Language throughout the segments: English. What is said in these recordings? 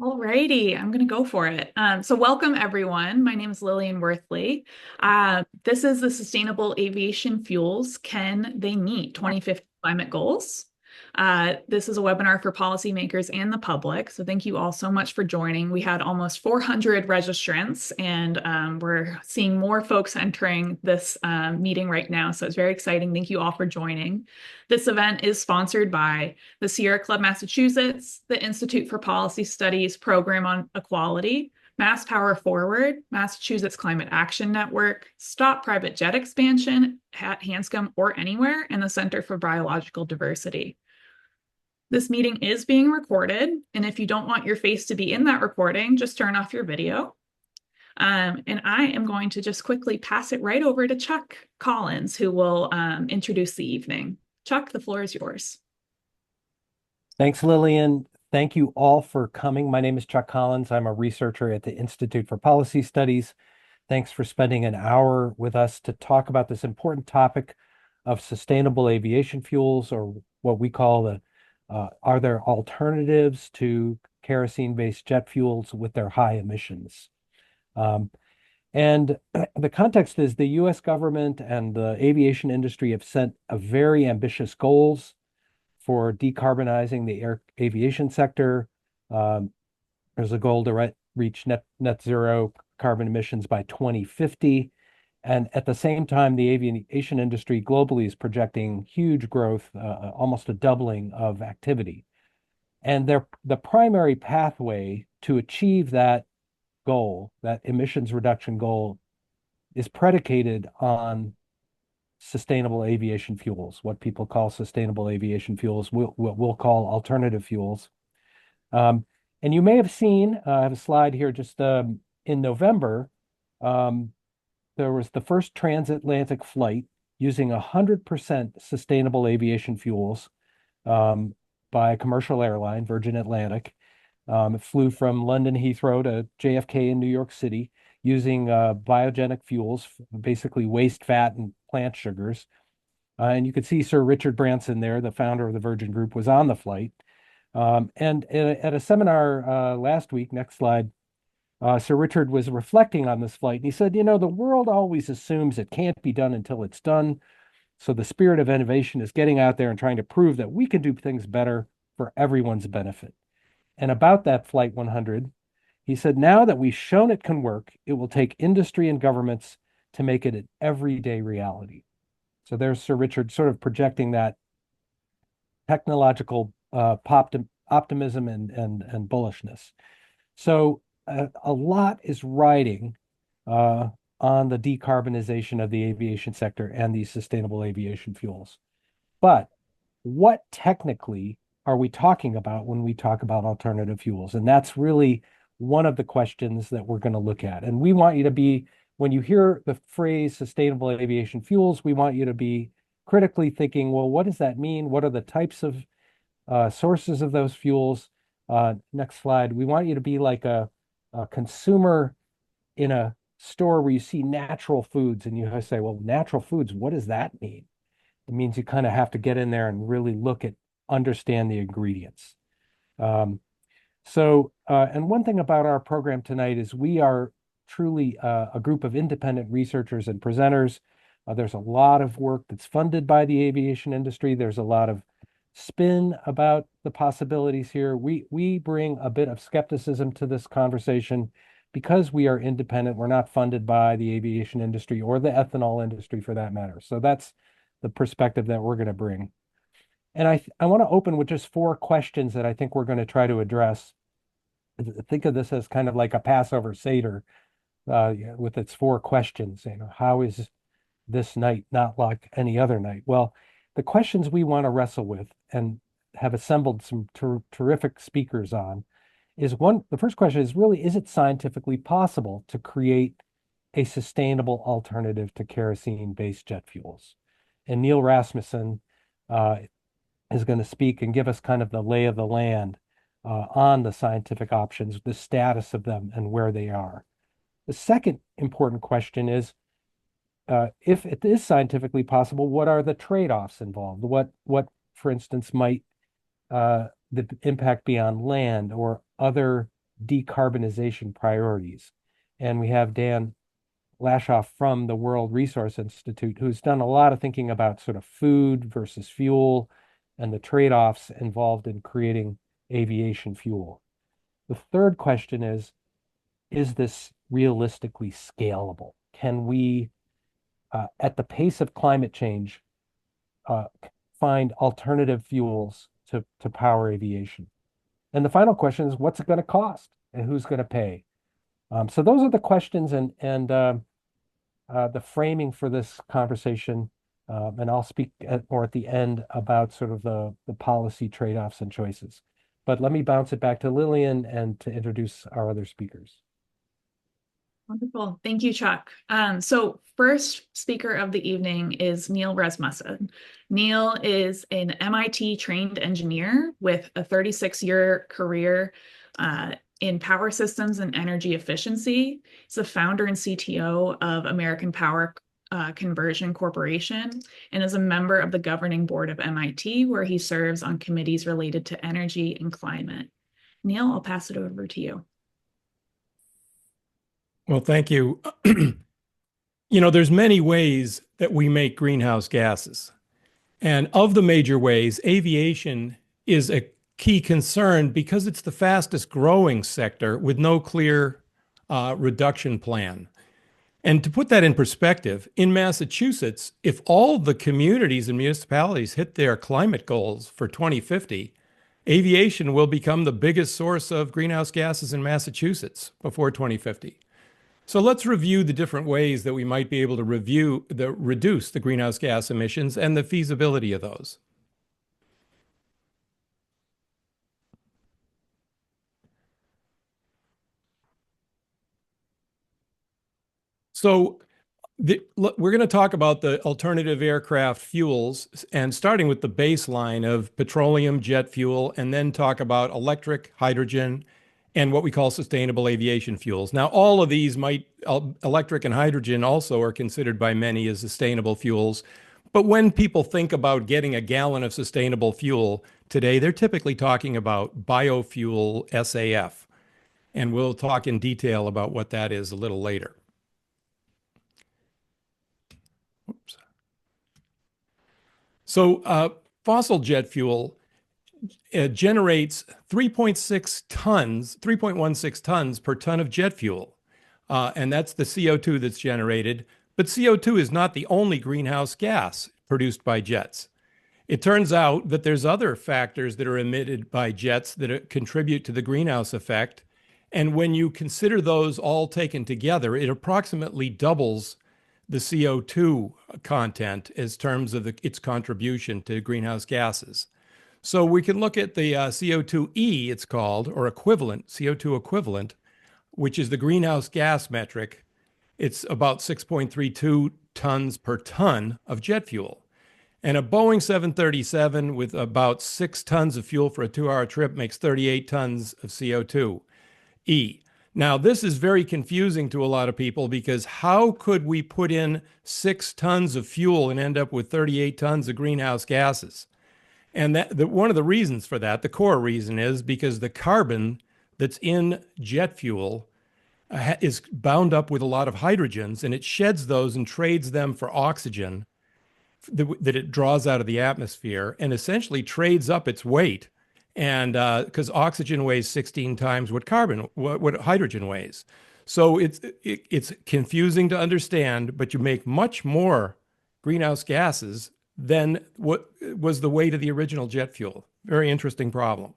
Alrighty, I'm going to go for it. So welcome everyone. My name is Lillian Worthley. This is the Sustainable Aviation Fuels. Can they meet 2050 climate goals? This is a webinar for policymakers and the public. So thank you all so much for joining. We had almost 400 registrants and we're seeing more folks entering this meeting right now. So it's very exciting. Thank you all for joining. This event is sponsored by the Sierra Club Massachusetts, the Institute for Policy Studies Program on Equality, Mass Power Forward, Massachusetts Climate Action Network, Stop Private Jet Expansion at Hanscom or Anywhere, and the Center for Biological Diversity. This meeting is being recorded, and if you don't want your face to be in that recording, just turn off your video. And I am going to just quickly pass it right over to Chuck Collins, who will introduce the evening. Chuck, the floor is yours. Thanks, Lillian. Thank you all for coming. My name is Chuck Collins. I'm a researcher at the Institute for Policy Studies. Thanks for spending an hour with us to talk about this important topic of sustainable aviation fuels, or what we call are there alternatives to kerosene-based jet fuels with their high emissions? Um, and the context is the US government and the aviation industry have set a very ambitious goals for decarbonizing the aviation sector. Um, there's a goal to reach net zero carbon emissions by 2050. And at the same time, the aviation industry globally is projecting huge growth, almost a doubling of activity. And the primary pathway to achieve that goal, that emissions reduction goal, is predicated on sustainable aviation fuels, what people call sustainable aviation fuels, what we'll call alternative fuels. Um, and you may have seen, I have a slide here, just in November, um, there was the first transatlantic flight using 100% sustainable aviation fuels um, by a commercial airline, Virgin Atlantic. It flew from London Heathrow to JFK in New York City using biogenic fuels, basically waste fat and plant sugars. And you could see Sir Richard Branson there, the founder of the Virgin Group, was on the flight. And at a seminar last week, next slide, Sir Richard was reflecting on this flight. And he said, the world always assumes it can't be done until it's done. So the spirit of innovation is getting out there and trying to prove that we can do things better for everyone's benefit. And about that Flight 100, he said, now that we've shown it can work, it will take industry and governments to make it an everyday reality. So there's Sir Richard sort of projecting that technological optimism and bullishness. So a lot is riding on the decarbonization of the aviation sector and these sustainable aviation fuels. But what technically are we talking about when we talk about alternative fuels? And that's really one of the questions that we're going to look at. And we want you to be, when you hear the phrase sustainable aviation fuels, we want you to be critically thinking, well, what does that mean? What are the types of sources of those fuels? Next slide. We want you to be like a consumer in a store where you see natural foods and you say, well, natural foods, what does that mean? It means you kind of have to get in there and really understand the ingredients. Um, and one thing about our program tonight is we are truly a group of independent researchers and presenters. There's a lot of work that's funded by the aviation industry. There's a lot of spin about the possibilities here. We bring a bit of skepticism to this conversation because we are independent. We're not funded by the aviation industry or the ethanol industry for that matter. So that's the perspective that we're going to bring. And I want to open with just four questions that I think we're going to try to address. Think of this as kind of like a Passover Seder with its four questions. How is this night not like any other night? Well, the questions we want to wrestle with and have assembled some terrific speakers on is the first question is really, is it scientifically possible to create a sustainable alternative to kerosene-based jet fuels? And Neil Rasmussen is going to speak and give us kind of the lay of the land on the scientific options, the status of them, and where they are. The second important question is, if it is scientifically possible, what are the trade-offs involved? For instance, might the impact be on land or other decarbonization priorities. And we have Dan Lashof from the World Resource Institute, who's done a lot of thinking about sort of food versus fuel and the trade-offs involved in creating aviation fuel. The third question is this realistically scalable? Can we, at the pace of climate change, uh, find alternative fuels to power aviation? And the final question is, what's it going to cost and who's going to pay? So those are the questions and the framing for this conversation. And I'll speak more at the end about sort of the policy trade-offs and choices. But let me bounce it back to Lillian and to introduce our other speakers. Wonderful. Thank you, Chuck. So first speaker of the evening is Neil Rasmussen. Neil is an MIT trained engineer with a 36-year career in power systems and energy efficiency. He's the founder and CTO of American Power Conversion Corporation and is a member of the governing board of MIT, where he serves on committees related to energy and climate. Neil, I'll pass it over to you. Well, thank you. There's many ways that we make greenhouse gases. And of the major ways, aviation is a key concern because it's the fastest growing sector with no clear reduction plan. And to put that in perspective, in Massachusetts, if all the communities and municipalities hit their climate goals for 2050, aviation will become the biggest source of greenhouse gases in Massachusetts before 2050. So let's review the different ways that we might be able to reduce the greenhouse gas emissions and the feasibility of those. So we're going to talk about the alternative aircraft fuels, and starting with the baseline of petroleum, jet fuel, and then talk about electric, hydrogen, and what we call sustainable aviation fuels. Now, all of these electric and hydrogen also are considered by many as sustainable fuels. But when people think about getting a gallon of sustainable fuel today, they're typically talking about biofuel SAF. And we'll talk in detail about what that is a little later. Oops. So fossil jet fuel generates 3.16 tons per ton of jet fuel. And that's the CO2 that's generated. But CO2 is not the only greenhouse gas produced by jets. It turns out that there's other factors that are emitted by jets that contribute to the greenhouse effect. And when you consider those all taken together, it approximately doubles the CO2 content as terms of its contribution to greenhouse gases. So we can look at the CO2e, it's called, or equivalent, CO2 equivalent, which is the greenhouse gas metric. It's about 6.32 tons per ton of jet fuel. And a Boeing 737 with about 6 tons of fuel for a 2-hour trip makes 38 tons of CO2e. Now, this is very confusing to a lot of people because how could we put in 6 tons of fuel and end up with 38 tons of greenhouse gases? And one of the reasons for that, the core reason, is because the carbon that's in jet fuel is bound up with a lot of hydrogens, and it sheds those and trades them for oxygen that it draws out of the atmosphere, and essentially trades up its weight. And because oxygen weighs 16 times what hydrogen weighs. So it's confusing to understand, but you make much more greenhouse gases than what was the weight of the original jet fuel. Very interesting problem.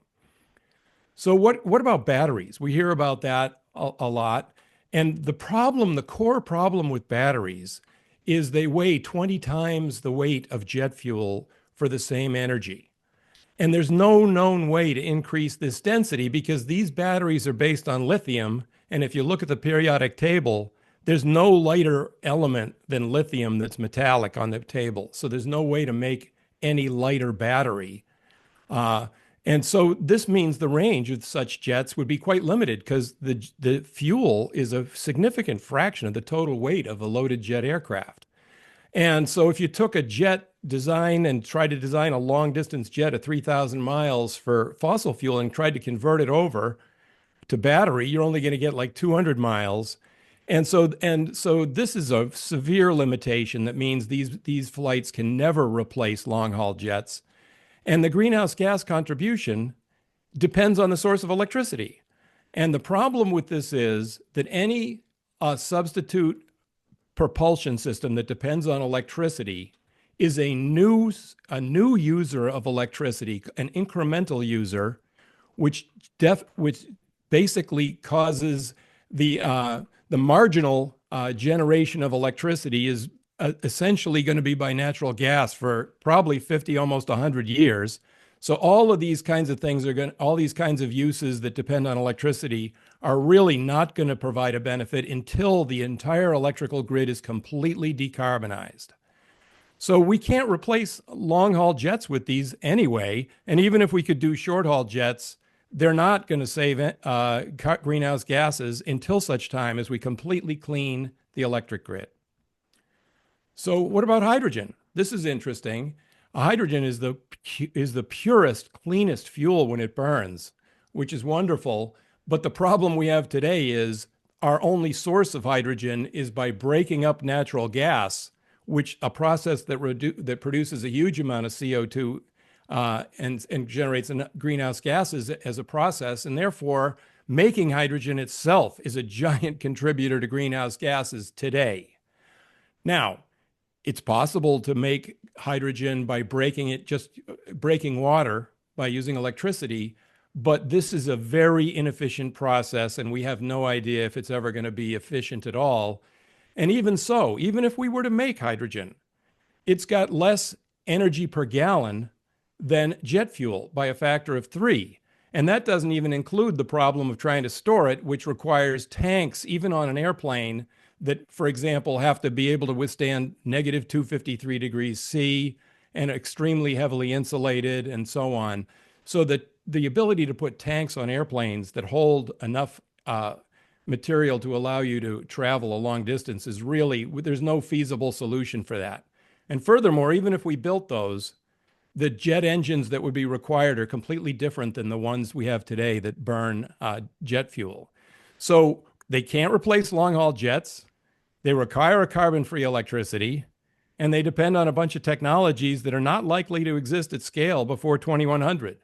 So what about batteries? We hear about that a lot. And the core problem with batteries is they weigh 20 times the weight of jet fuel for the same energy. And there's no known way to increase this density because these batteries are based on lithium. And if you look at the periodic table, there's no lighter element than lithium that's metallic on the table. So there's no way to make any lighter battery. And so this means the range of such jets would be quite limited because the fuel is a significant fraction of the total weight of a loaded jet aircraft. And so if you took a jet design and tried to design a long distance jet at 3,000 miles for fossil fuel and tried to convert it over to battery, you're only going to get like 200 miles. And so this is a severe limitation that means these flights can never replace long-haul jets. And the greenhouse gas contribution depends on the source of electricity. And the problem with this is that any substitute propulsion system that depends on electricity is a new user of electricity, an incremental user, which basically causes the marginal generation of electricity is essentially going to be by natural gas for probably 50, almost 100 years. So all of these kinds of things all these kinds of uses that depend on electricity are really not going to provide a benefit until the entire electrical grid is completely decarbonized. So we can't replace long-haul jets with these anyway. And even if we could do short-haul jets, they're not going to save greenhouse gases until such time as we completely clean the electric grid. So what about hydrogen? This is interesting. Hydrogen is the purest, cleanest fuel when it burns, which is wonderful. But the problem we have today is our only source of hydrogen is by breaking up natural gas, which a process that produces a huge amount of CO2 and generates greenhouse gases as a process. And therefore, making hydrogen itself is a giant contributor to greenhouse gases today. Now, it's possible to make hydrogen by breaking water by using electricity, but this is a very inefficient process, and we have no idea if it's ever going to be efficient at all. And even so, even if we were to make hydrogen, it's got less energy per gallon than jet fuel by a factor of 3. And that doesn't even include the problem of trying to store it, which requires tanks, even on an airplane, that, for example, have to be able to withstand negative 253 degrees C and extremely heavily insulated and so on. So that the ability to put tanks on airplanes that hold enough material to allow you to travel a long distance is really, there's no feasible solution for that. And furthermore, even if we built those, the jet engines that would be required are completely different than the ones we have today that burn jet fuel. So they can't replace long-haul jets. They require a carbon-free electricity, and they depend on a bunch of technologies that are not likely to exist at scale before 2100.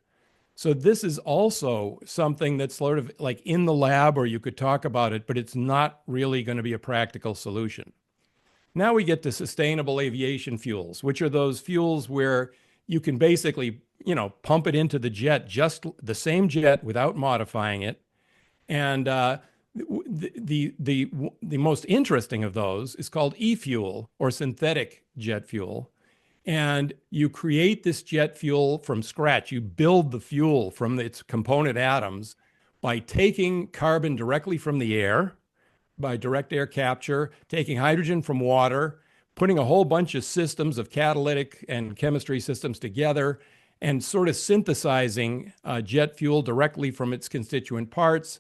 So this is also something that's sort of like in the lab, or you could talk about it, but it's not really going to be a practical solution. Now we get to sustainable aviation fuels, which are those fuels where you can basically, pump it into the jet, just the same jet without modifying it. And the most interesting of those is called e-fuel, or synthetic jet fuel. And you create this jet fuel from scratch. You build the fuel from its component atoms by taking carbon directly from the air, by direct air capture, taking hydrogen from water, putting a whole bunch of systems of catalytic and chemistry systems together, and sort of synthesizing jet fuel directly from its constituent parts.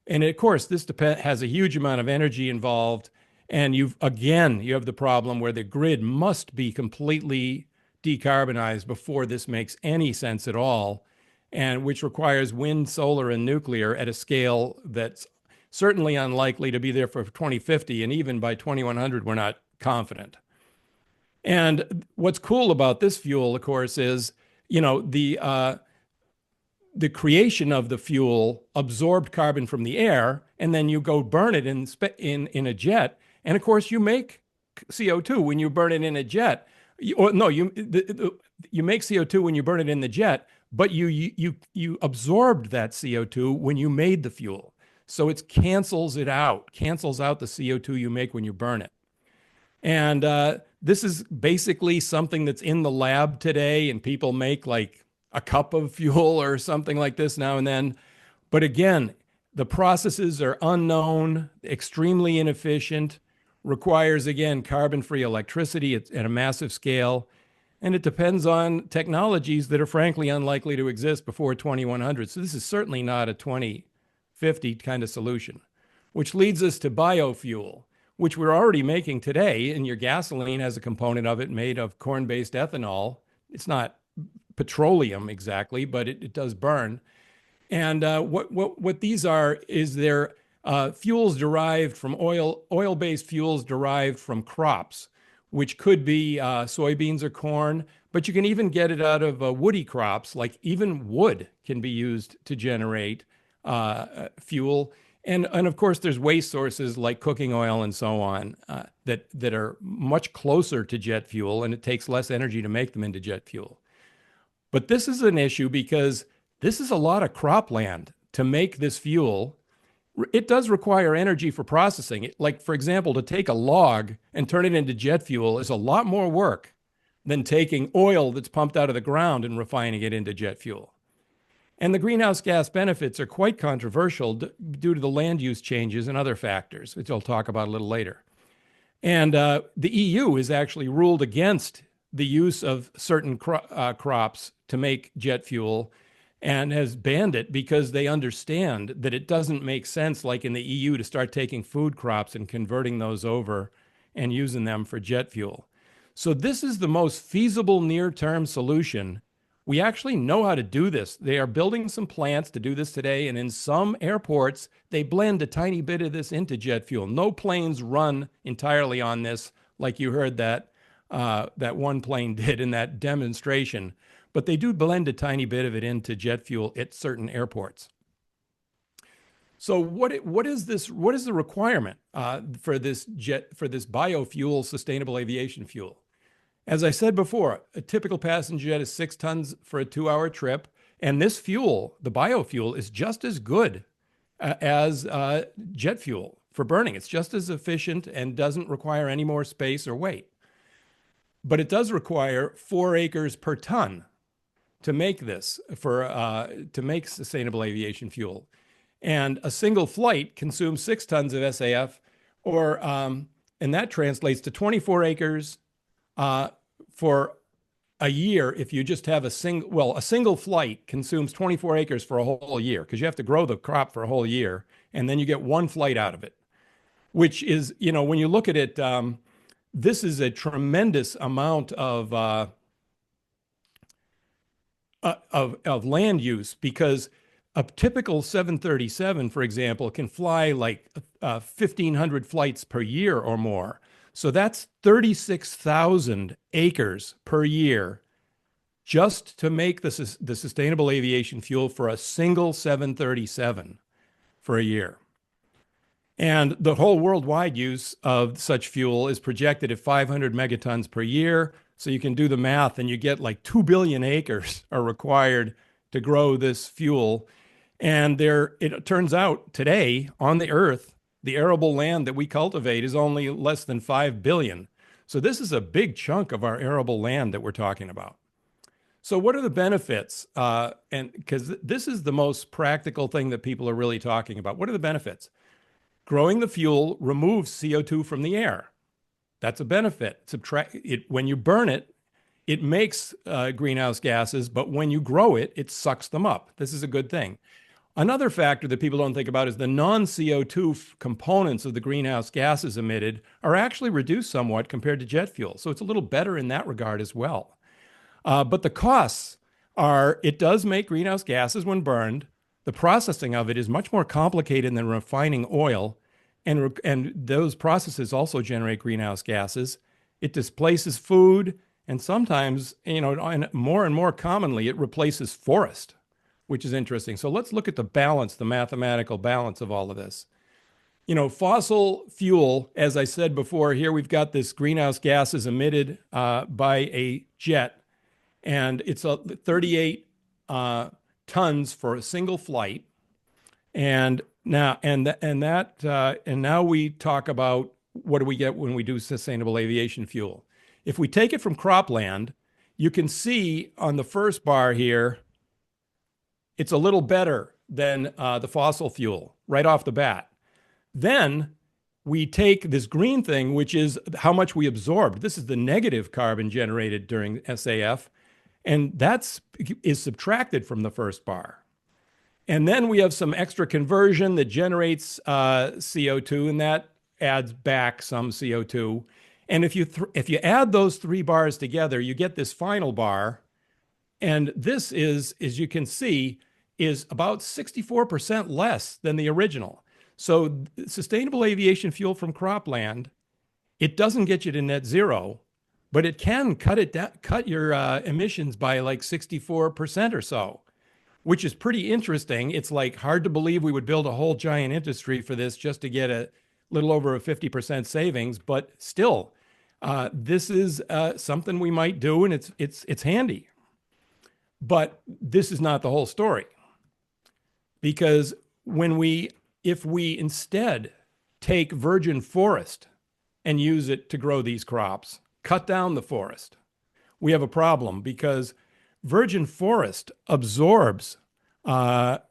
And of course, this has a huge amount of energy involved. And you have the problem where the grid must be completely decarbonized before this makes any sense at all, and which requires wind, solar, and nuclear at a scale that's certainly unlikely to be there for 2050. And even by 2100, we're not confident. And what's cool about this fuel, of course, is, the creation of the fuel absorbed carbon from the air, and then you go burn it in a jet. And of course, you make CO2 when you burn it in a jet. You make CO2 when you burn it in the jet, but you absorbed that CO2 when you made the fuel. So it cancels out the CO2 you make when you burn it. And this is basically something that's in the lab today, and people make like a cup of fuel or something like this now and then. But again, the processes are unknown, extremely inefficient, requires, again, carbon-free electricity at a massive scale, and it depends on technologies that are frankly unlikely to exist before 2100. So this is certainly not a 2050 kind of solution, which leads us to biofuel, which we're already making today, and your gasoline has a component of it made of corn-based ethanol. It's not petroleum exactly, but it does burn. And what these are is they're fuels derived from oil-based fuels derived from crops, which could be soybeans or corn, but you can even get it out of woody crops, like even wood can be used to generate fuel. And of course, there's waste sources like cooking oil and so on that are much closer to jet fuel, and it takes less energy to make them into jet fuel. But this is an issue because this is a lot of cropland to make this fuel. It does require energy for processing it. Like, for example, to take a log and turn it into jet fuel is a lot more work than taking oil that's pumped out of the ground and refining it into jet fuel. And the greenhouse gas benefits are quite controversial due to the land use changes and other factors, which I'll talk about a little later. And the EU has actually ruled against the use of certain crops to make jet fuel and has banned it because they understand that it doesn't make sense, like in the EU, to start taking food crops and converting those over and using them for jet fuel. So this is the most feasible near-term solution. We actually know how to do this. They are building some plants to do this today, and in some airports, they blend a tiny bit of this into jet fuel. No planes run entirely on this, like you heard that one plane did in that demonstration. But they do blend a tiny bit of it into jet fuel at certain airports. So what is the requirement for this biofuel sustainable aviation fuel? As I said before, a typical passenger jet is 6 tons for a 2-hour trip, and this fuel, the biofuel, is just as good as jet fuel for burning. It's just as efficient and doesn't require any more space or weight. But it does require 4 acres per ton to make this to make sustainable aviation fuel. And a single flight consumes 6 tons of SAF, and that translates to 24 acres for a year. If you just have a single flight consumes 24 acres for a whole year, because you have to grow the crop for a whole year, and then you get 1 flight out of it, which is, when you look at it, this is a tremendous amount of land use, because a typical 737, for example, can fly like 1,500 flights per year or more. So that's 36,000 acres per year just to make the sustainable aviation fuel for a single 737 for a year. And the whole worldwide use of such fuel is projected at 500 megatons per year. So you can do the math and you get like 2 billion acres are required to grow this fuel. And it turns out today on the earth, the arable land that we cultivate is only less than 5 billion. So this is a big chunk of our arable land that we're talking about. So what are the benefits? And because this is the most practical thing that people are really talking about. What are the benefits? Growing the fuel removes CO2 from the air. That's a benefit. When you burn it, it makes greenhouse gases, but when you grow it, it sucks them up. This is a good thing. Another factor that people don't think about is the non-CO2 components of the greenhouse gases emitted are actually reduced somewhat compared to jet fuel. So it's a little better in that regard as well. But the costs are, it does make greenhouse gases when burned. The processing of it is much more complicated than refining oil, and those processes also generate greenhouse gases. It displaces food, and sometimes, and more commonly, it replaces forest, which is interesting. So let's look at the mathematical balance of all of this. Fossil fuel, as I said before, here we've got this greenhouse gases emitted by a jet, and it's 38 tons for a single flight. And now we talk about what do we get when we do sustainable aviation fuel. If we take it from cropland, you can see on the first bar here, it's a little better than the fossil fuel right off the bat. Then we take this green thing, which is how much we absorbed. This is the negative carbon generated during SAF, and is subtracted from the first bar. And then we have some extra conversion that generates CO2, and that adds back some CO2. And if you add those 3 bars together, you get this final bar. And this is, as you can see, is about 64% less than the original. So sustainable aviation fuel from cropland, it doesn't get you to net zero, but it can cut your emissions by like 64% or so, which is pretty interesting. It's like hard to believe we would build a whole giant industry for this just to get a little over a 50% savings, but still, this is something we might do, and it's handy. But this is not the whole story, because if we instead take virgin forest and use it to grow these crops, cut down the forest, we have a problem, because virgin forest absorbs the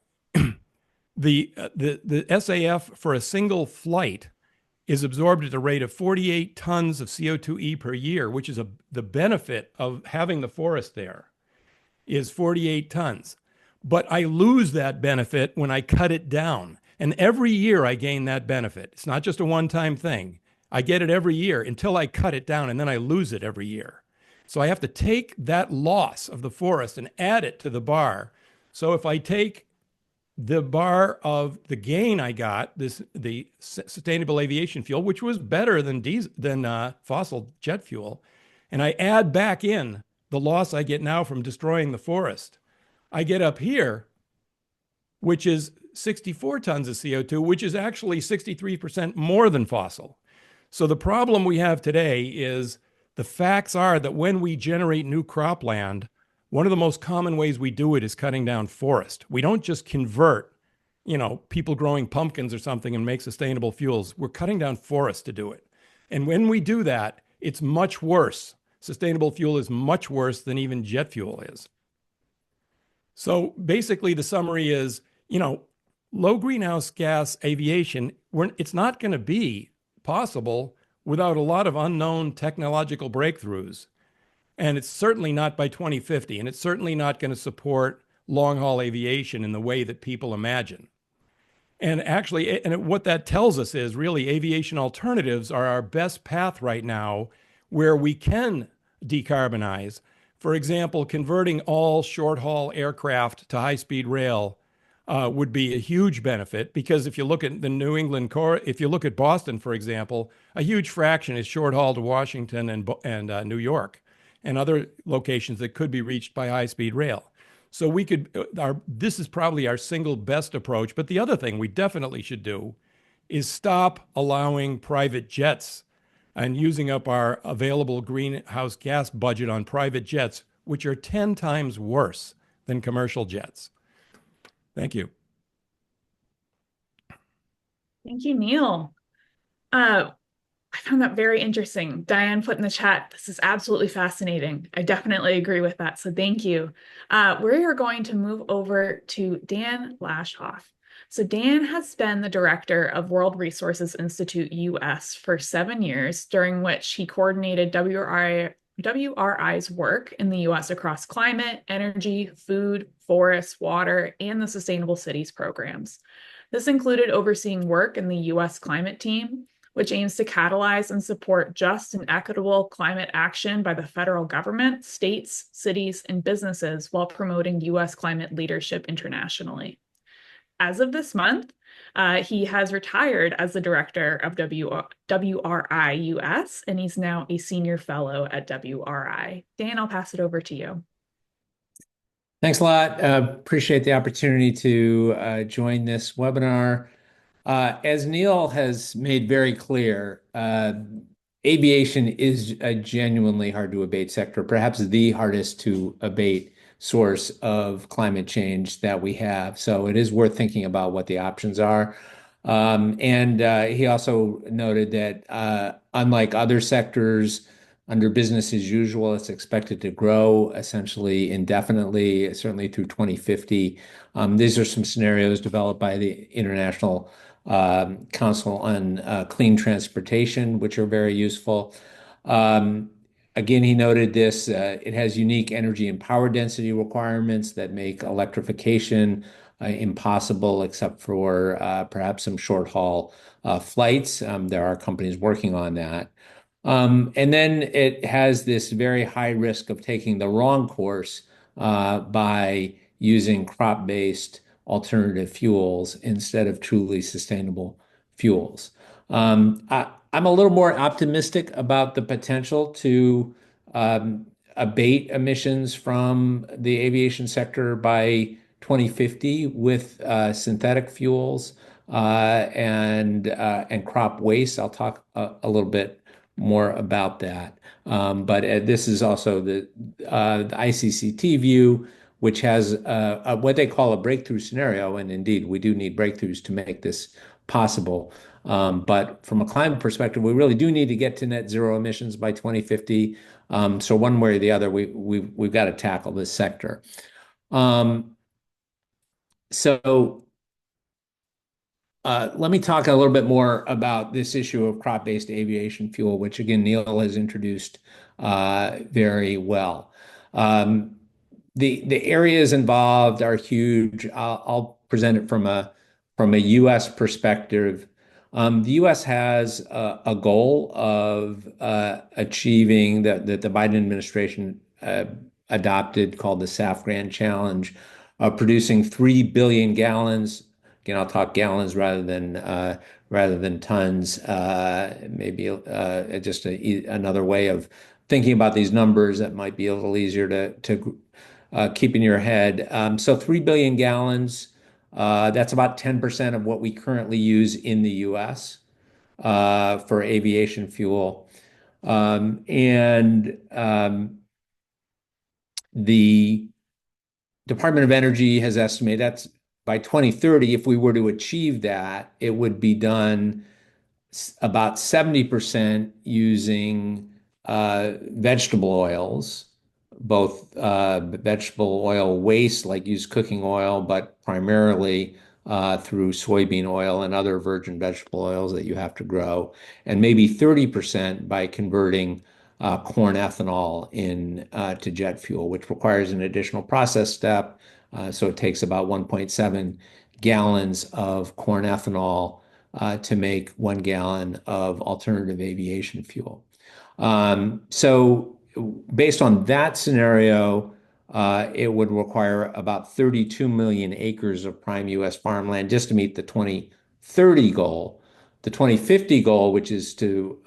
SAF for a single flight is absorbed at a rate of 48 tons of CO2e per year, which is the benefit of having the forest there is 48 tons. But I lose that benefit when I cut it down. And every year I gain that benefit. It's not just a one-time thing. I get it every year until I cut it down, and then I lose it every year. So I have to take that loss of the forest and add it to the bar. So if I take the bar of the gain I got, the sustainable aviation fuel, which was better than fossil jet fuel, and I add back in the loss I get now from destroying the forest, I get up here, which is 64 tons of CO2, which is actually 63% more than fossil. So the problem we have today is the facts are that when we generate new cropland, one of the most common ways we do it is cutting down forest. We don't just convert, people growing pumpkins or something and make sustainable fuels. We're cutting down forest to do it. And when we do that, it's much worse. Sustainable fuel is much worse than even jet fuel is. So basically the summary is, low greenhouse gas aviation, it's not going to be possible without a lot of unknown technological breakthroughs. And it's certainly not by 2050, and it's certainly not going to support long-haul aviation in the way that people imagine. And actually, what that tells us is really aviation alternatives are our best path right now where we can decarbonize. For example, converting all short-haul aircraft to high-speed rail would be a huge benefit, because if you look at the New England core, if you look at Boston, for example, a huge fraction is short-haul to Washington and New York and other locations that could be reached by high-speed rail. So this is probably our single best approach. But the other thing we definitely should do is stop allowing private jets and using up our available greenhouse gas budget on private jets, which are 10 times worse than commercial jets. Thank you. Thank you, Neil. I found that very interesting. Diane put in the chat, this is absolutely fascinating. I definitely agree with that. So thank you. We are going to move over to Dan Lashof. So Dan has been the director of World Resources Institute US for 7 years, during which he coordinated WRI's work in the US across climate, energy, food, forests, water, and the Sustainable Cities programs. This included overseeing work in the US climate team, which aims to catalyze and support just and equitable climate action by the federal government, states, cities, and businesses while promoting US climate leadership internationally. As of this month, he has retired as the director of WRI US, and he's now a senior fellow at WRI. Dan, I'll pass it over to you. Thanks a lot. Appreciate the opportunity to join this webinar. As Neil has made very clear, aviation is a genuinely hard to abate sector, perhaps the hardest to abate source of climate change that we have. So it is worth thinking about what the options are. And he also noted that unlike other sectors, under business as usual, it's expected to grow essentially indefinitely, certainly through 2050. These are some scenarios developed by the International Council on Clean Transportation, which are very useful. Again, he noted this, it has unique energy and power density requirements that make electrification impossible except for perhaps some short haul flights. There are companies working on that. And then it has this very high risk of taking the wrong course by using crop-based alternative fuels instead of truly sustainable fuels. I'm a little more optimistic about the potential to abate emissions from the aviation sector by 2050 with synthetic fuels and crop waste. I'll talk a little bit more about that. But this is also the ICCT view, which has what they call a breakthrough scenario. And indeed, we do need breakthroughs to make this possible. But from a climate perspective, we really do need to get to net zero emissions by 2050. So one way or the other, we've got to tackle this sector. So let me talk a little bit more about this issue of crop-based aviation fuel, which again, Neil has introduced very well. The areas involved are huge. I'll present it from a U.S. perspective. The U.S. has a goal of achieving that the Biden administration adopted called the SAF Grand Challenge, of producing 3 billion gallons. Again, I'll talk gallons rather than tons. Maybe just another way of thinking about these numbers that might be a little easier to keep in your head. So 3 billion gallons, that's about 10% of what we currently use in the US for aviation fuel. The Department of Energy has estimated that's by 2030, if we were to achieve that, it would be done about 70% using vegetable oils, both vegetable oil waste like used cooking oil, but primarily through soybean oil and other virgin vegetable oils that you have to grow, and maybe 30% by converting corn ethanol to jet fuel, which requires an additional process step. So it takes about 1.7 gallons of corn ethanol to make 1 gallon of alternative aviation fuel. So based on that scenario, it would require about 32 million acres of prime U.S. farmland just to meet the 2030 goal. The 2050 goal, which is to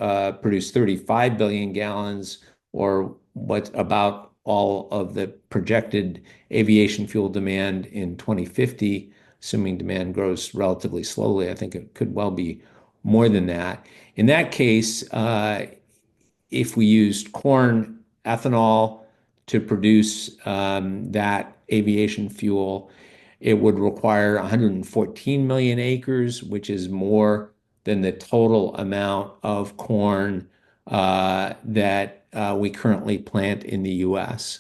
produce 35 billion gallons, or what about all of the projected aviation fuel demand in 2050, assuming demand grows relatively slowly. I think it could well be more than that. In that case, if we used corn ethanol to produce that aviation fuel, it would require 114 million acres, which is more than the total amount of corn that we currently plant in the US.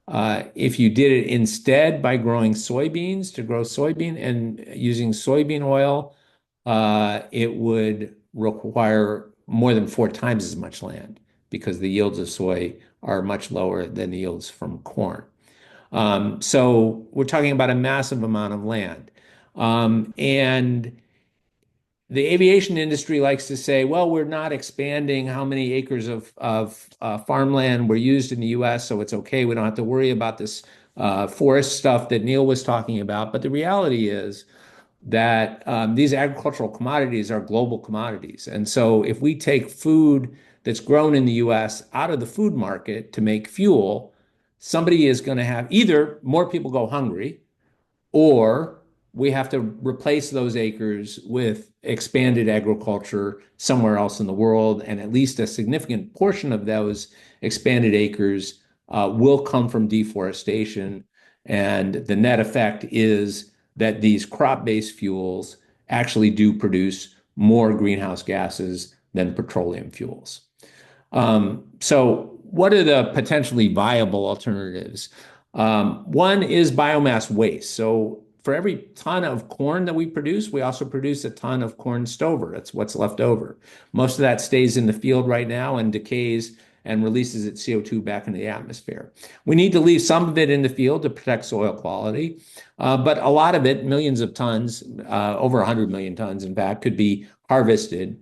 If you did it instead by growing soybeans to grow soybean and using soybean oil, it would require more than 4 times as much land because the yields of soy are much lower than the yields from corn. So we're talking about a massive amount of land. And the aviation industry likes to say, well, we're not expanding how many acres of farmland were used in the US, so it's okay. We don't have to worry about this forest stuff that Neil was talking about. But the reality is that these agricultural commodities are global commodities. And so if we take food that's grown in the US out of the food market to make fuel, somebody is going to have either more people go hungry, or we have to replace those acres with expanded agriculture somewhere else in the world. And at least a significant portion of those expanded acres will come from deforestation. And the net effect is that these crop-based fuels actually do produce more greenhouse gases than petroleum fuels. So what are the potentially viable alternatives? One is biomass waste. So for every ton of corn that we produce, we also produce a ton of corn stover. That's what's left over. Most of that stays in the field right now and decays and releases its CO2 back into the atmosphere. We need to leave some of it in the field to protect soil quality, but a lot of it, millions of tons, over 100 million tons, in fact, could be harvested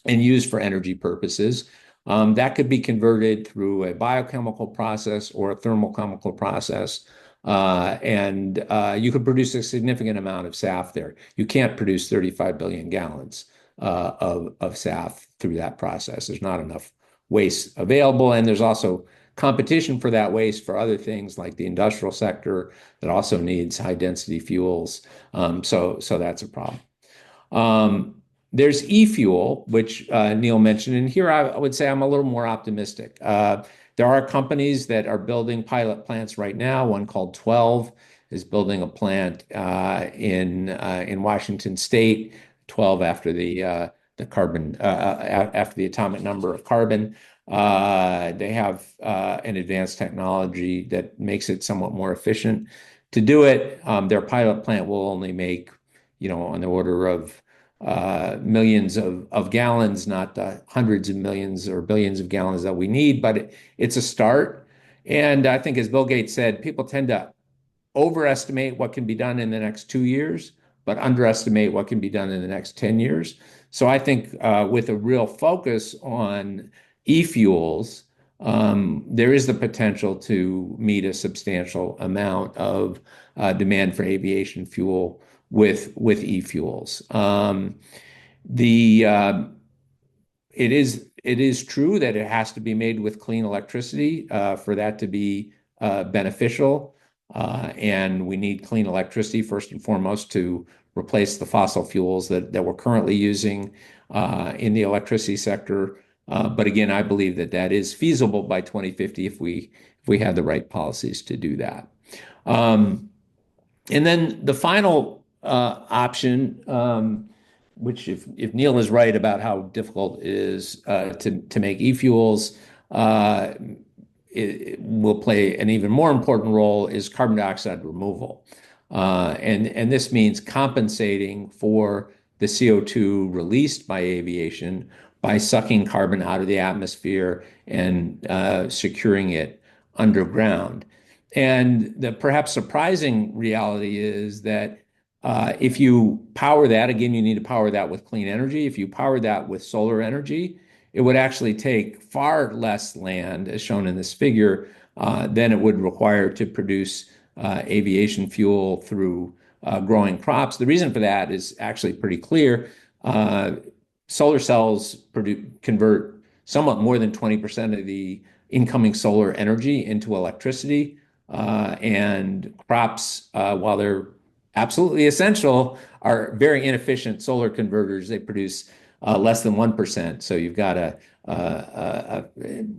and used for energy purposes. That could be converted through a biochemical process or a thermochemical process. and you could produce a significant amount of SAF there. You can't produce 35 billion gallons of SAF through that process. There's not enough waste available, and there's also competition for that waste for other things like the industrial sector that also needs high density fuels. So that's a problem. There's e-fuel, which Neil mentioned, and here I would say I'm a little more optimistic. There are companies that are building pilot plants right now. One called 12 is building a plant in Washington State, 12 after the carbon after the atomic number of carbon. They have an advanced technology that makes it somewhat more efficient to do it. Their pilot plant will only make, on the order of millions of gallons, not the hundreds of millions or billions of gallons that we need, but it's a start. And I think, as Bill Gates said, people tend to overestimate what can be done in the next 2 years, but underestimate what can be done in the next 10 years. So I think with a real focus on e-fuels, there is the potential to meet a substantial amount of demand for aviation fuel with e-fuels. The it is true that it has to be made with clean electricity for that to be beneficial, and we need clean electricity first and foremost to replace the fossil fuels that we're currently using in the electricity sector. But again, I believe that is feasible by 2050 if we have the right policies to do that. And then the final option, which if Neil is right about how difficult it is to make e-fuels, it will play an even more important role is carbon dioxide removal. And this means compensating for the CO2 released by aviation by sucking carbon out of the atmosphere and securing it underground. And the perhaps surprising reality is that if you power that, again, you need to power that with clean energy. If you power that with solar energy, it would actually take far less land, as shown in this figure, than it would require to produce aviation fuel through growing crops. The reason for that is actually pretty clear. Solar cells convert somewhat more than 20% of the incoming solar energy into electricity. And crops, while they're absolutely essential, are very inefficient solar converters. They produce less than 1%. So you've got a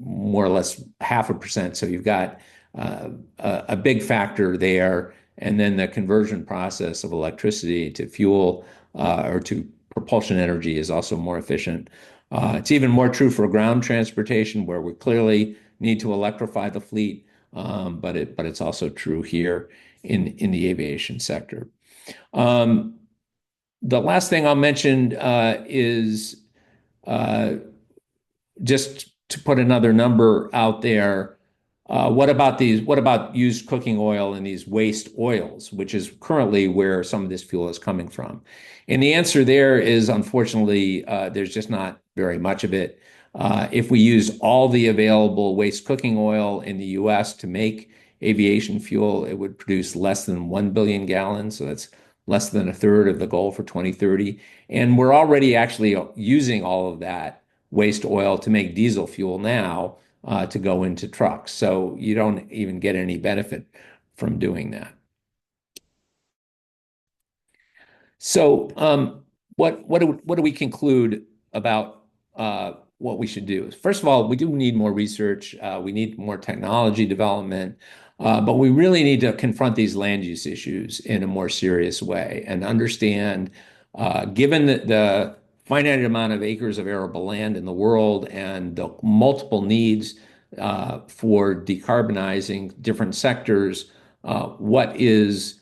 more or less 0.5%. So you've got a big factor there. And then the conversion process of electricity to fuel or to propulsion energy is also more efficient. It's even more true for ground transportation, where we clearly need to electrify the fleet. But it's also true here in the aviation sector. The last thing I'll mention is just to put another number out there. What about used cooking oil and these waste oils, which is currently where some of this fuel is coming from? And the answer there is, unfortunately, there's just not very much of it. If we use all the available waste cooking oil in the US to make aviation fuel, it would produce less than 1 billion gallons. So that's less than a third of the goal for 2030. And we're already actually using all of that waste oil to make diesel fuel now to go into trucks. So you don't even get any benefit from doing that. So what do we conclude about what we should do? First of all, we do need more research. We need more technology development. But we really need to confront these land use issues in a more serious way and understand, given the finite amount of acres of arable land in the world and the multiple needs for decarbonizing different sectors, what is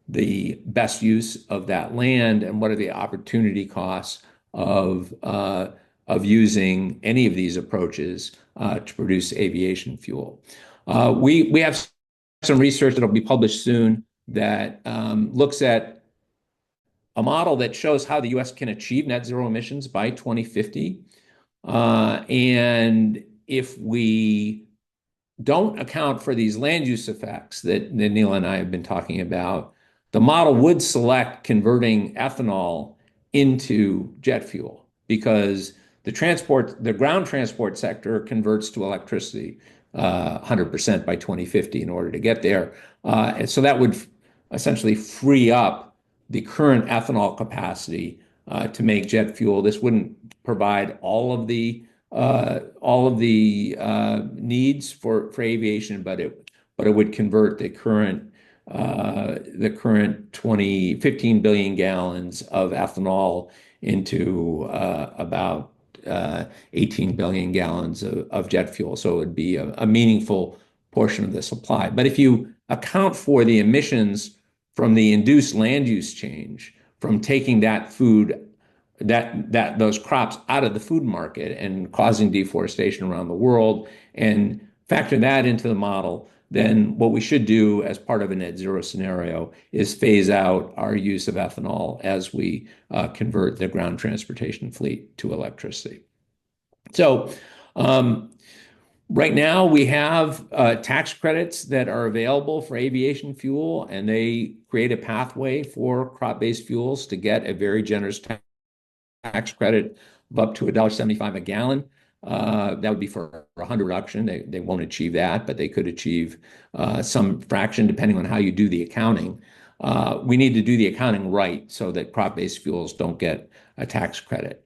the best use of that land and what are the opportunity costs of using any of these approaches to produce aviation fuel. We have some research that'll be published soon that looks at a model that shows how the US can achieve net zero emissions by 2050. And if we don't account for these land use effects that Neil and I have been talking about, the model would select converting ethanol into jet fuel because the ground transport sector converts to electricity 100% by 2050 in order to get there. And so that would essentially free up the current ethanol capacity to make jet fuel. This wouldn't provide all of the needs for aviation, but it would convert the current 15 billion gallons of ethanol into about 18 billion gallons of jet fuel. So it would be a meaningful portion of the supply. But if you account for the emissions from the induced land use change, from taking those crops out of the food market and causing deforestation around the world, and factor that into the model, then what we should do as part of a net zero scenario is phase out our use of ethanol as we convert the ground transportation fleet to electricity. So right now we have tax credits that are available for aviation fuel, and they create a pathway for crop-based fuels to get a very generous tax credit of up to $1.75 a gallon. That would be for 100 reduction. They won't achieve that, but they could achieve some fraction depending on how you do the accounting. We need to do the accounting right so that crop-based fuels don't get a tax credit.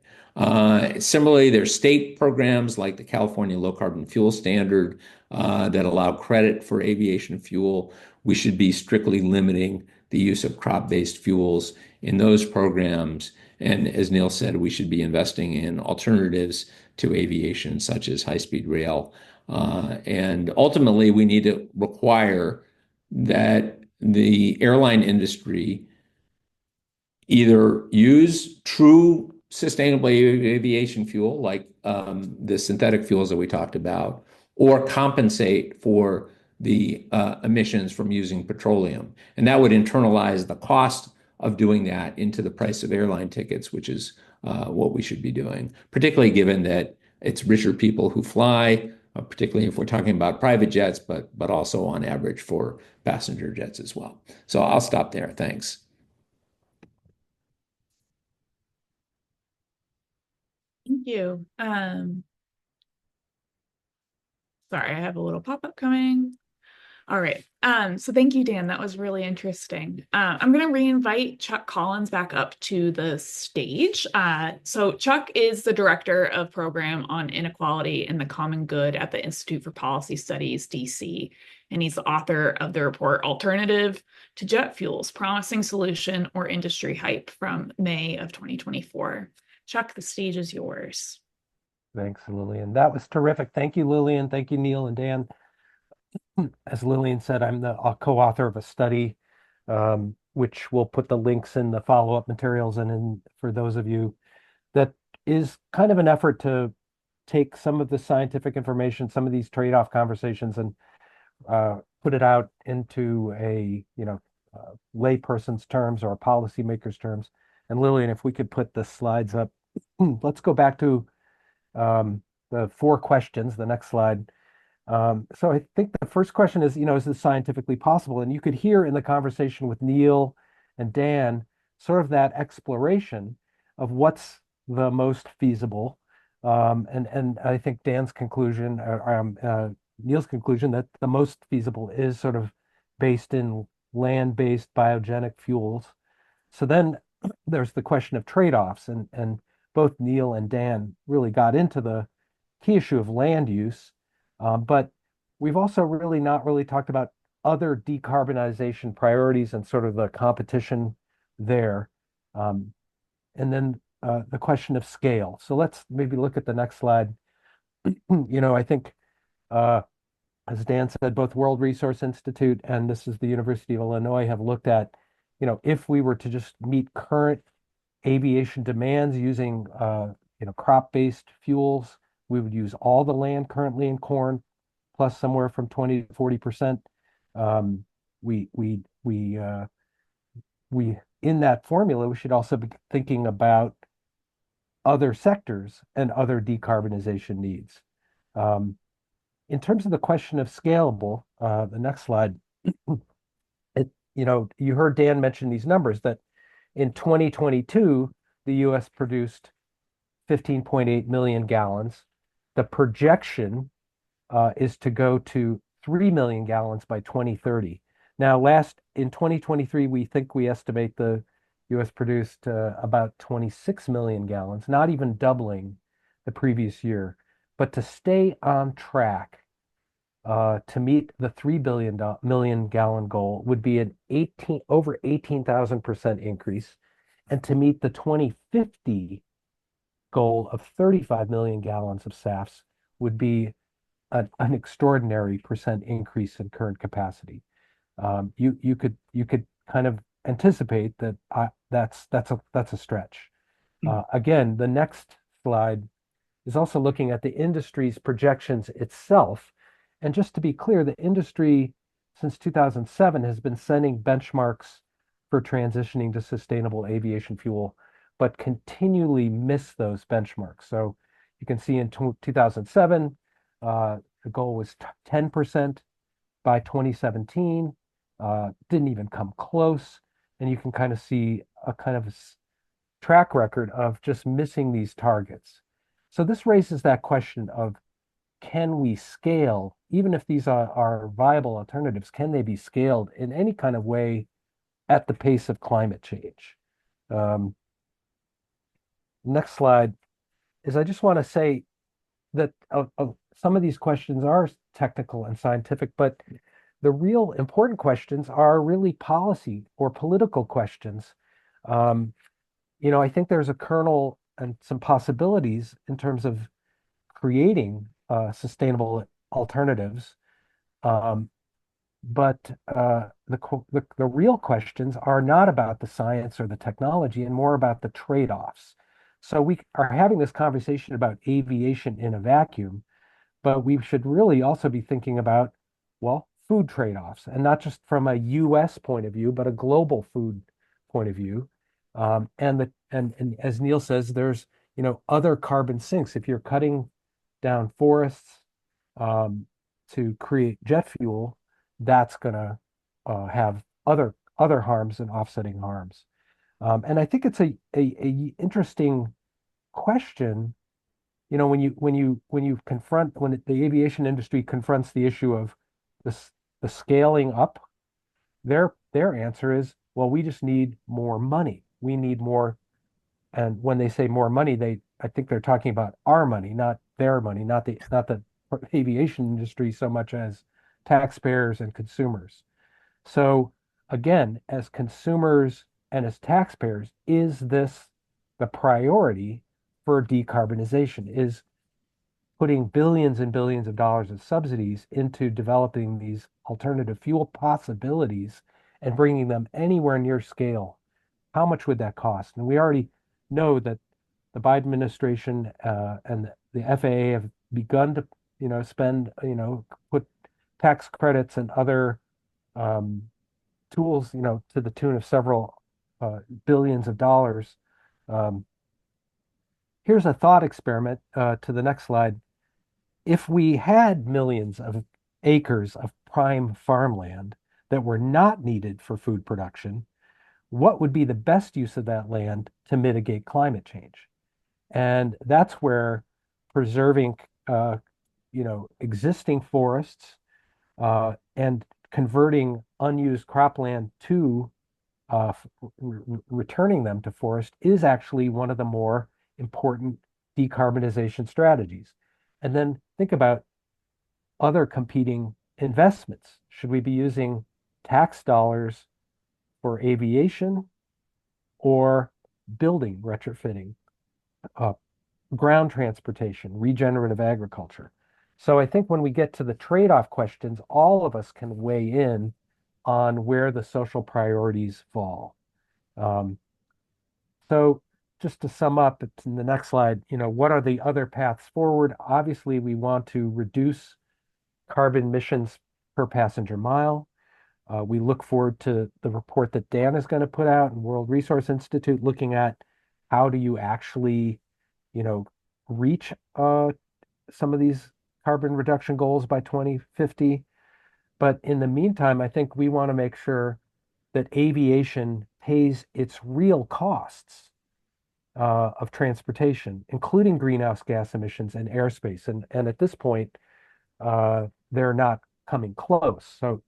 Similarly, there's state programs like the California Low Carbon Fuel Standard that allow credit for aviation fuel. We should be strictly limiting the use of crop-based fuels in those programs. And as Neil said, we should be investing in alternatives to aviation, such as high-speed rail. And ultimately, we need to require that the airline industry either use true sustainable aviation fuel, like the synthetic fuels that we talked about, or compensate for the emissions from using petroleum. And that would internalize the cost of doing that into the price of airline tickets, which is what we should be doing, particularly given that it's richer people who fly, particularly if we're talking about private jets, but also on average for passenger jets as well. So I'll stop there. Thanks. Thank you. Sorry, I have a little pop-up coming. All right. So thank you, Dan. That was really interesting. I'm going to re-invite Chuck Collins back up to the stage. So Chuck is the Director of Program on Inequality and the Common Good at the Institute for Policy Studies, DC. And he's the author of the report Alternative to Jet Fuels, Promising Solution or Industry Hype from May of 2024. Chuck, the stage is yours. Thanks, Lillian. That was terrific. Thank you, Lillian. Thank you, Neil and Dan. As Lillian said, I'm the co-author of a study, which we'll put the links in the follow-up materials and for those of you, that is kind of an effort to take some of the scientific information, some of these trade-off conversations, and put it out into a layperson's terms or a policymaker's terms. And Lillian, if we could put the slides up, let's go back to the 4 questions, the next slide. So I think the first question is, is this scientifically possible? And you could hear in the conversation with Neil and Dan sort of that exploration of what's the most feasible. And I think Dan's conclusion, Neil's conclusion, that the most feasible is sort of based in land-based biogenic fuels. So then there's the question of trade-offs, and both Neil and Dan really got into the key issue of land use. But we've also really not really talked about other decarbonization priorities and sort of the competition there. And then the question of scale. So let's maybe look at the next slide. I think, as Dan said, both World Resource Institute and this is the University of Illinois have looked at, if we were to just meet current aviation demands using, crop-based fuels, we would use all the land currently in corn, plus somewhere from 20 to 40%. We in that formula, we should also be thinking about other sectors and other decarbonization needs. in terms of the question of scalable, the next slide, you heard Dan mention these numbers that in 2022, the US produced 15.8 million gallons. The projection is to go to 3 million gallons by 2030. Now, in 2023, we estimate the US produced about 26 million gallons, not even doubling the previous year. But to stay on track to meet the 3 million gallon goal would be an over 18,000% increase. And to meet the 2050 goal of 35 million gallons of SAFs would be an extraordinary percent increase in current capacity. You could kind of anticipate that that's a stretch. Again, the next slide is also looking at the industry's projections itself. And just to be clear, the industry since 2007 has been setting benchmarks for transitioning to sustainable aviation fuel, but continually miss those benchmarks. So you can see in 2007, the goal was 10% by 2017, didn't even come close. And you can kind of see a kind of track record of just missing these targets. So this raises that question of, can we scale, even if these are viable alternatives, can they be scaled in any kind of way at the pace of climate change? Next slide is I just want to say that some of these questions are technical and scientific, but the real important questions are really policy or political questions. I think there's a kernel and some possibilities in terms of creating sustainable alternatives. But the real questions are not about the science or the technology and more about the trade-offs. So we are having this conversation about aviation in a vacuum, but we should really also be thinking about, well, food trade-offs, and not just from a US point of view, but a global food point of view. And as Neil says, there's other carbon sinks. If you're cutting down forests to create jet fuel, that's going to have other harms and offsetting harms. And I think it's a interesting question. When the aviation industry confronts the issue of the scaling up, their answer is, well, we just need more money. We need more. And when they say more money, I think they're talking about our money, not their money, not the aviation industry so much as taxpayers and consumers. So again, as consumers and as taxpayers, is this the priority for decarbonization? Is putting billions and billions of dollars of subsidies into developing these alternative fuel possibilities and bringing them anywhere near scale? How much would that cost? And we already know that the Biden administration and the FAA have begun to, put tax credits and other tools, to the tune of several billions of dollars. Here's a thought experiment to the next slide. If we had millions of acres of prime farmland that were not needed for food production, what would be the best use of that land to mitigate climate change? And that's where preserving, existing forests and converting unused cropland to returning them to forest is actually one of the more important decarbonization strategies. And then think about other competing investments. Should we be using tax dollars for aviation or building retrofitting, ground transportation, regenerative agriculture? So I think when we get to the trade-off questions, all of us can weigh in on where the social priorities fall. So just to sum up, it's in the next slide, what are the other paths forward? Obviously, we want to reduce carbon emissions per passenger mile. We look forward to the report that Dan is going to put out in World Resource Institute, looking at how do you actually, reach some of these carbon reduction goals by 2050. But in the meantime, I think we want to make sure that aviation pays its real costs of transportation, including greenhouse gas emissions and airspace. And at this point, they're not coming close. So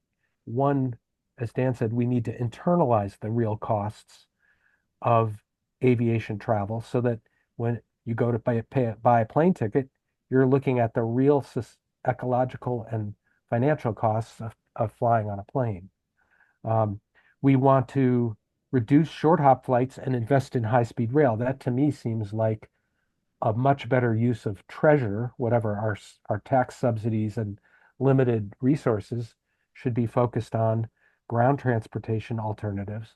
one, as Dan said, we need to internalize the real costs of aviation travel so that when you go to buy a plane ticket, you're looking at the real ecological and financial costs of flying on a plane. We want to reduce short hop flights and invest in high-speed rail. That to me seems like a much better use of treasure, whatever our tax subsidies and limited resources should be focused on ground transportation alternatives.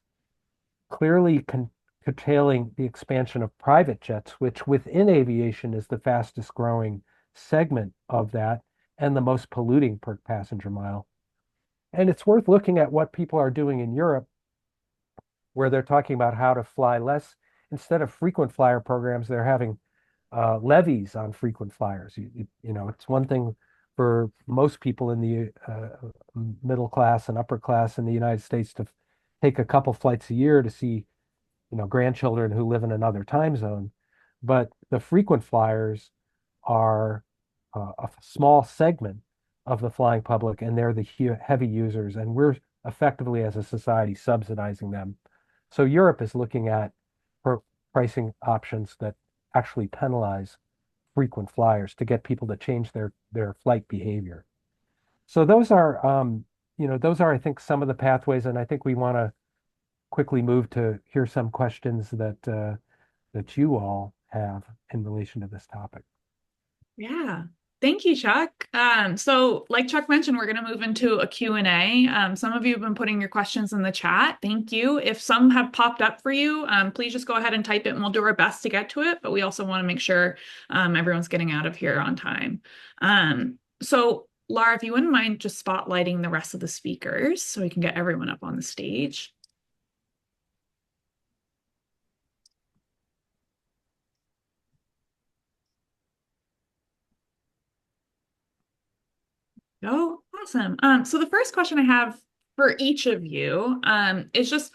Clearly curtailing the expansion of private jets, which within aviation is the fastest growing segment of that and the most polluting per passenger mile. And it's worth looking at what people are doing in Europe, where they're talking about how to fly less. Instead of frequent flyer programs, they're having levies on frequent flyers. It's one thing for most people in the middle class and upper class in the United States to take a couple flights a year to see, grandchildren who live in another time zone. But the frequent flyers are a small segment of the flying public, and they're the heavy users, and we're effectively, as a society, subsidizing them. So Europe is looking at pricing options that actually penalize frequent flyers to get people to change their flight behavior. So those are, I think, some of the pathways, and I think we want to quickly move to hear some questions that you all have in relation to this topic. Yeah. Thank you, Chuck. So like Chuck mentioned, we're going to move into a Q&A. Some of you have been putting your questions in the chat. Thank you. If some have popped up for you, please just go ahead and type it and we'll do our best to get to it. But we also want to make sure everyone's getting out of here on time. So Laura, if you wouldn't mind just spotlighting the rest of the speakers so we can get everyone up on the stage. Oh, awesome. So the first question I have for each of you is just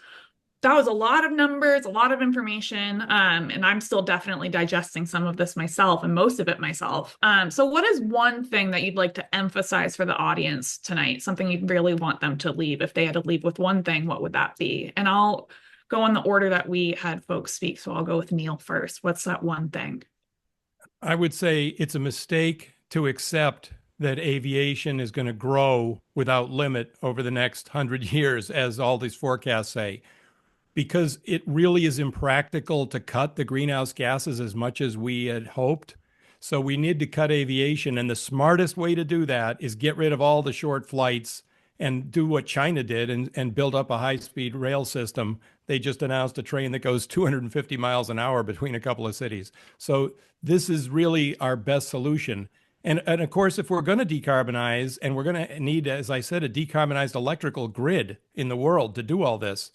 that was a lot of numbers, a lot of information, and I'm still definitely digesting some of this myself and most of it myself. So what is one thing that you'd like to emphasize for the audience tonight? Something you'd really want them to leave? If they had to leave with one thing, what would that be? And I'll go in the order that we had folks speak. So I'll go with Neil first. What's that one thing? I would say it's a mistake to accept that aviation is going to grow without limit over the next 100 years, as all these forecasts say, because it really is impractical to cut the greenhouse gases as much as we had hoped. So we need to cut aviation. And the smartest way to do that is get rid of all the short flights and do what China did and build up a high-speed rail system. They just announced a train that goes 250 miles an hour between a couple of cities. So this is really our best solution. And of course, if we're going to decarbonize, and we're going to need, as I said, a decarbonized electrical grid in the world to do all this,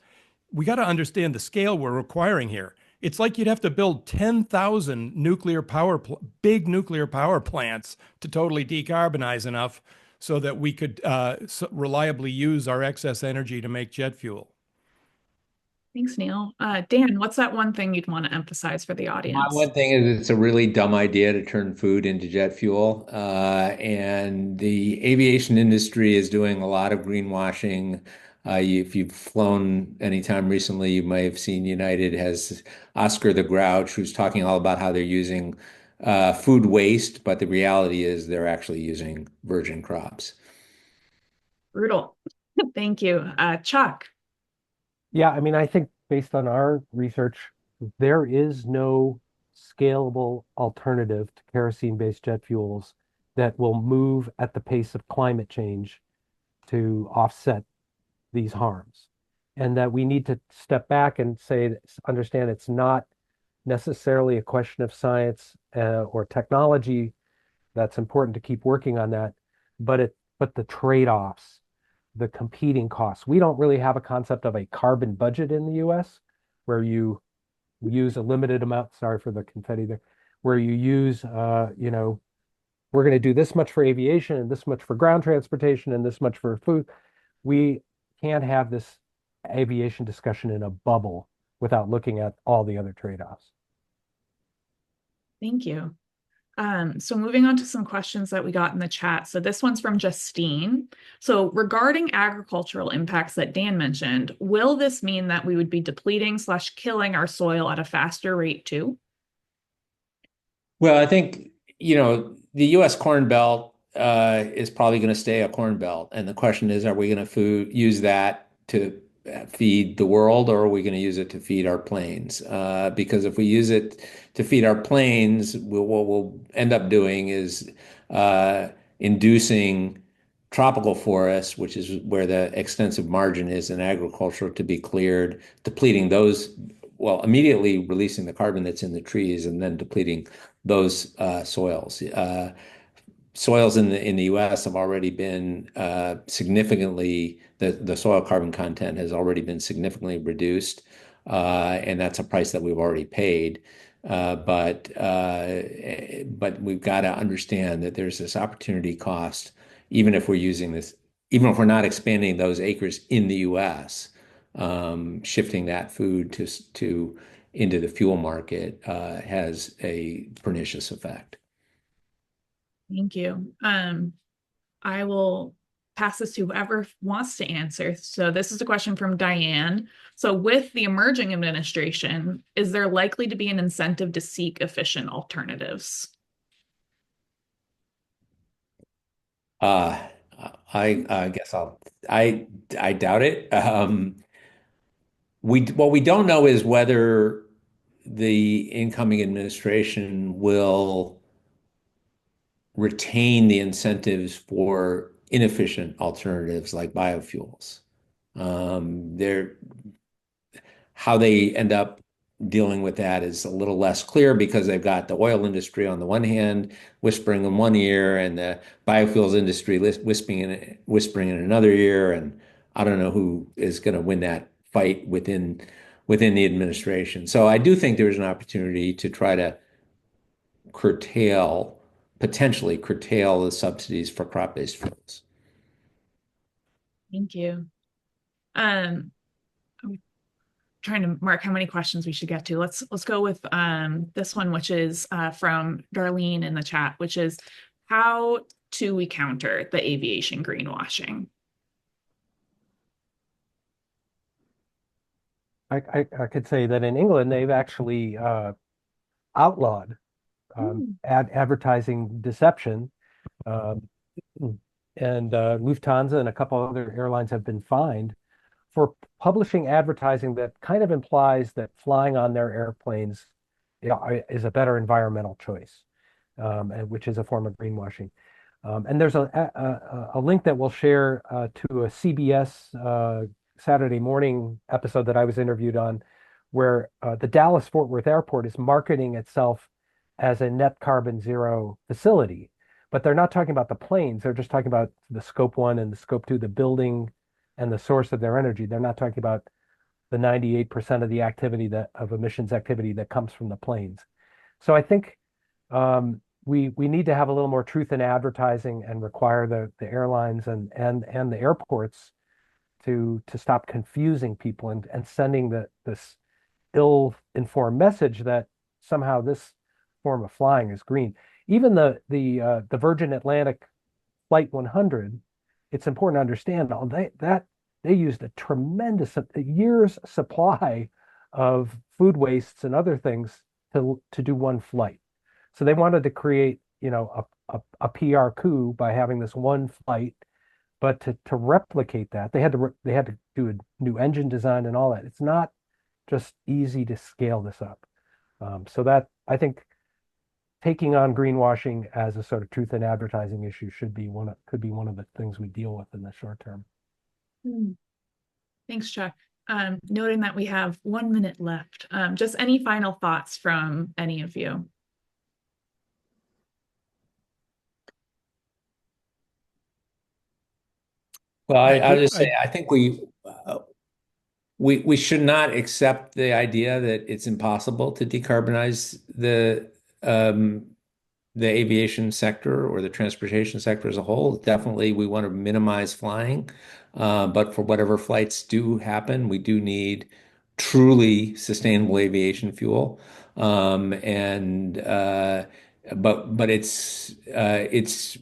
we got to understand the scale we're requiring here. It's like you'd have to build 10,000 big nuclear power plants to totally decarbonize enough so that we could reliably use our excess energy to make jet fuel. Thanks, Neil. Dan, what's that one thing you'd want to emphasize for the My audience? one thing is it's a really dumb idea to turn food into jet fuel. And the aviation industry is doing a lot of greenwashing. If you've flown anytime recently, you may have seen United has Oscar the Grouch, who's talking all about how they're using food waste, but the reality is they're actually using virgin crops. Brutal. Thank you. Chuck. Yeah, I mean, I think based on our research, there is no scalable alternative to kerosene-based jet fuels that will move at the pace of climate change to offset these harms. And that we need to step back and understand it's not necessarily a question of science or technology. That's important to keep working on that, but the trade-offs, the competing costs. We don't really have a concept of a carbon budget in the US where you use a limited amount, sorry for the confetti there, where you use, we're going to do this much for aviation and this much for ground transportation and this much for food. We can't have this aviation discussion in a bubble without looking at all the other trade-offs. Thank you. So moving on to some questions that we got in the chat. So this one's from Justine. So regarding agricultural impacts that Dan mentioned, will this mean that we would be depleting/killing our soil at a faster rate too? Well, I think, the U.S. Corn Belt is probably going to stay a Corn Belt. And the question is, are we going to use that to feed the world, or are we going to use it to feed our planes? Because if we use it to feed our planes, what we'll end up doing is inducing tropical forests, which is where the extensive margin is in agriculture, to be cleared, depleting those, well, immediately releasing the carbon that's in the trees and then depleting those soils. Soils in the U.S. have already been significantly, the soil carbon content has already been significantly reduced, and that's a price that we've already paid. But we've got to understand that there's this opportunity cost, even if we're using this, even if we're not expanding those acres in the U.S., shifting that food to into the fuel market has a pernicious effect. Thank you. I will pass this to whoever wants to answer. So this is a question from Diane. So with the emerging administration, is there likely to be an incentive to seek efficient alternatives? I guess I doubt it. What we don't know is whether the incoming administration will retain the incentives for inefficient alternatives like biofuels. They're How they end up dealing with that is a little less clear because they've got the oil industry on the one hand whispering in one ear and the biofuels industry whispering in another ear, and I don't know who is going to win that fight within the administration. So I do think there's an opportunity to try to curtail potentially curtail the subsidies for crop-based fuels. Thank you. I'm trying to mark how many questions we should get to. Let's go with this one, which is from Darlene in the chat, which is how do we counter the aviation greenwashing? I could say that in England, they've actually outlawed advertising deception. And Lufthansa and a couple other airlines have been fined for publishing advertising that kind of implies that flying on their airplanes is a better environmental choice, and which is a form of greenwashing. And there's a link that we'll share to a CBS Saturday morning episode that I was interviewed on, where the Dallas-Fort Worth Airport is marketing itself as a net carbon zero facility. But they're not talking about the planes. They're just talking about the scope 1 and the scope 2, the building and the source of their energy. They're not talking about the 98% of the activity of emissions activity that comes from the planes. So I think we need to have a little more truth in advertising and require the airlines and the airports to stop confusing people and sending this ill-informed message that somehow this form of flying is green. Even the Virgin Atlantic Flight 100, it's important to understand that they used a tremendous year's supply of food wastes and other things to do one flight. So they wanted to create, a PR coup by having this one flight, but to replicate that, they had to do a new engine design and all that. It's not just easy to scale this up. So that I think taking on greenwashing as a sort of truth in advertising issue could be one of the things we deal with in the short term. Thanks, Chuck. Noting that we have 1 minute left, just any final thoughts from any of you? Well, I'll just say I think we should not accept the idea that it's impossible to decarbonize the aviation sector or the transportation sector as a whole. Definitely, we want to minimize flying, but for whatever flights do happen, we do need truly sustainable aviation fuel. And but it's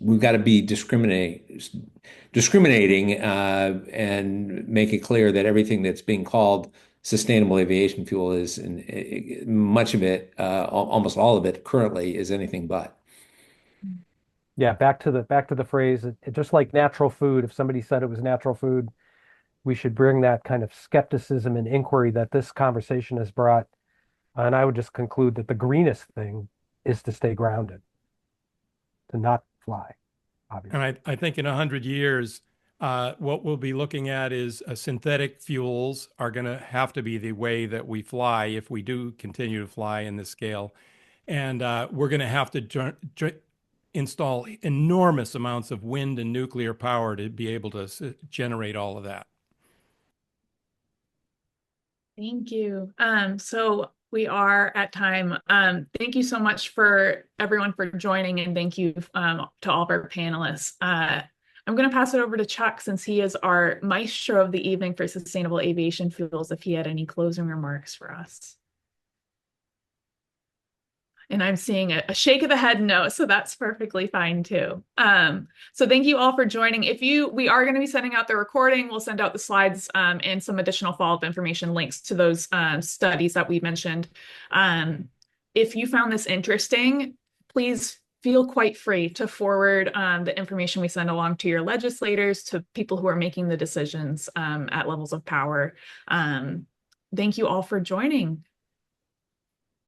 we've got to be discriminating and make it clear that everything that's being called sustainable aviation fuel is much of it, almost all of it currently is anything but. Yeah, back to the phrase, just like natural food, if somebody said it was natural food, we should bring that kind of skepticism and inquiry that this conversation has brought. And I would just conclude that the greenest thing is to stay grounded, to not fly, obviously. And I think in 100 years, what we'll be looking at is synthetic fuels are going to have to be the way that we fly if we do continue to fly in this scale. And we're going to have to install enormous amounts of wind and nuclear power to be able to generate all of that. Thank you. So we are at time. Thank you so much for everyone for joining, and thank you to all of our panelists. I'm going to pass it over to Chuck since he is our maestro of the evening for sustainable aviation fuels, if he had any closing remarks for us. And I'm seeing a shake of the head no, so that's perfectly fine too. So thank you all for joining. We are going to be sending out the recording. We'll send out the slides and some additional follow-up information, links to those studies that we mentioned. If you found this interesting, please feel quite free to forward the information we send along to your legislators, to people who are making the decisions at levels of power. Thank you all for joining.